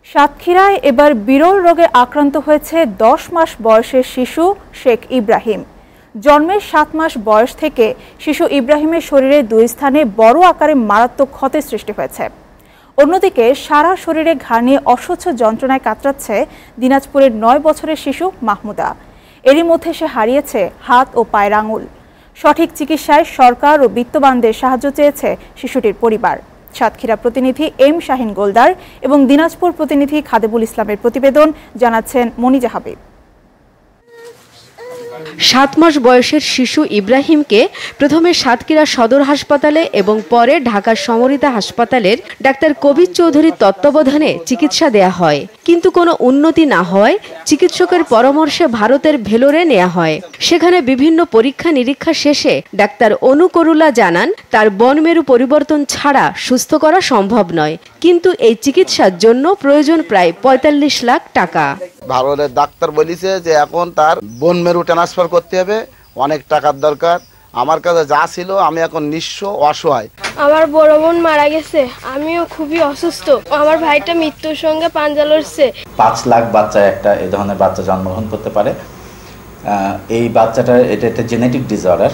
সাতক্ষীরায় এবার বিরল রোগে আক্রান্ত হয়েছে 10 মাস বয়সের শিশু শেখ ইব্রাহিম। জন্মের 7 মাস বয়স থেকে শিশু ইব্রাহিমের শরীরে 2 স্থানে বড় আকারে মারাত্মক ক্ষতের সৃষ্টি হয়েছে। অন্যদিকে সারা শরীরে ঘা নিয়ে অসহ্য যন্ত্রণায় কাতরাচ্ছে দিনাজপুরের 9 বছরের শিশু মাহমুদা। এরই মধ্যে সে হারিয়েছে হাত ও পায়ের আঙুল। সঠিক চিকিৎসায় সরকার ও বিত্তবানদের সাহায্য চেয়েছে শিশুটির পরিবার। সাতক্ষীরা প্রতিনিধি এম শাহিন গোলদার এবং দিনাজপুর প্রতিনিধি খাদেবুল ইসলামের প্রতিবেদন, জানাচ্ছেন মনিজা হাবিব। 7 মাস বয়সের শিশু ইব্রাহিমকে প্রথমে সাতক্ষীরা সদর হাসপাতালে এবং পরে ঢাকার সমরিতা হাসপাতালের ডাক্তার কবির চৌধুরীর তত্ত্বাবধানে চিকিৎসা দেয়া হয়, কিন্তু কোনো উন্নতি না হওয়ায় চিকিৎসকের পরামর্শে ভারতের ভেলোরে নেওয়া হয়। সেখানে বিভিন্ন পরীক্ষা নিরীক্ষা শেষে ডাক্তার অনু করুলা জানান, তার বনমেরু পরিবর্তন ছাড়া সুস্থ করা সম্ভব নয়, কিন্তু এই চিকিৎসার জন্য প্রয়োজন প্রায় 45 লাখ টাকা। ভারতের ডাক্তার বলেছে যে এখন তার বোন মেরু ট্রান্সফার করতে হবে, অনেক টাকার দরকার। আমার কাছে যা ছিল, আমি এখন নিঃস্ব অসহায়। আমার বড় বোন মারা গেছে, আমিও খুবই অসুস্থ। আমার ভাইটা মৃত্যুর সঙ্গে পাঞ্জা লড়ছে। 5 লাখ বাচ্চা এই ধরনের বাচ্চা জন্মগ্রহণ করতে পারে। এই বাচ্চাটার এটা একটা জেনেটিক ডিসঅর্ডার।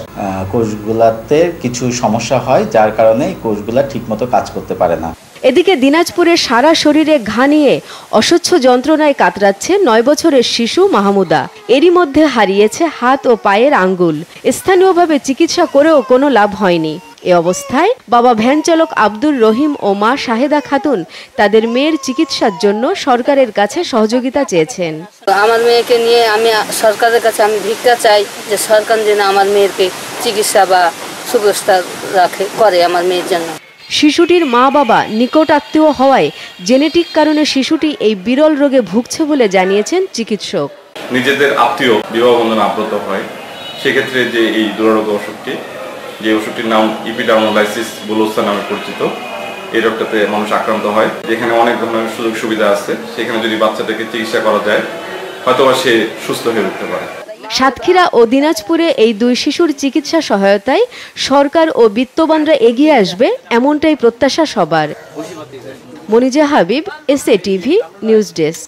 কোষগুলাতে কিছু সমস্যা হয়, যার কারণে এই কোষগুলা ঠিকমতো কাজ করতে পারে না। এদিকে দিনাজপুরের সারা শরীরে ঘা নিয়ে অসহ্য যন্ত্রণায় কাতরাচ্ছে 9 বছরের শিশু মাহমুদা। এরই মধ্যে হারিয়েছে হাত ও পায়ের আঙ্গুল। স্থানীয়ভাবে চিকিৎসা করেও কোনো লাভ হয়নি। এ অবস্থায় বাবা ভ্যান চালক আব্দুর রহিম ও মা শাহেদা খাতুন তাদের মেয়ের চিকিৎসার জন্য সরকারের কাছে সহযোগিতা চেয়েছেন। আমার মেয়েকে নিয়ে আমি সরকারের কাছে ভিক্ষা চাই যে সরকার যেন আমার মেয়েকে চিকিৎসা বা সুব্যবস্থা করে আমার মেয়ের জন্য। শিশুটির মা বাবা নিকট আত্মীয় হওয়ায় জেনেটিক কারণে শিশুটি এই বিরল রোগে ভুগছে বলে জানিয়েছেন চিকিৎসক। নিজেদের আত্মীয় বিবাহ বন্ধনে আবদ্ধ হয়, সেক্ষেত্রে যে এই দুরারোগ্য অসুখটি, যে ওষুধটির নাম ইপিডার্মোলাইসিস বুলোসা নামে পরিচিত, এই রোগটাতে মানুষ আক্রান্ত হয়। যেখানে অনেক ধরনের সুযোগ সুবিধা আছে, সেখানে যদি বাচ্চাটাকে চিকিৎসা করা যায়, হয়তোবা সে সুস্থ হয়ে উঠতে পারে। সাতক্ষীরা ও দিনাজপুরে এই 2 শিশুর চিকিৎসা সহায়তায় সরকার ও বিত্তবানরা এগিয়ে আসবে, এমনটাই প্রত্যাশা সবার। Moniza Habib, SA TV news desk.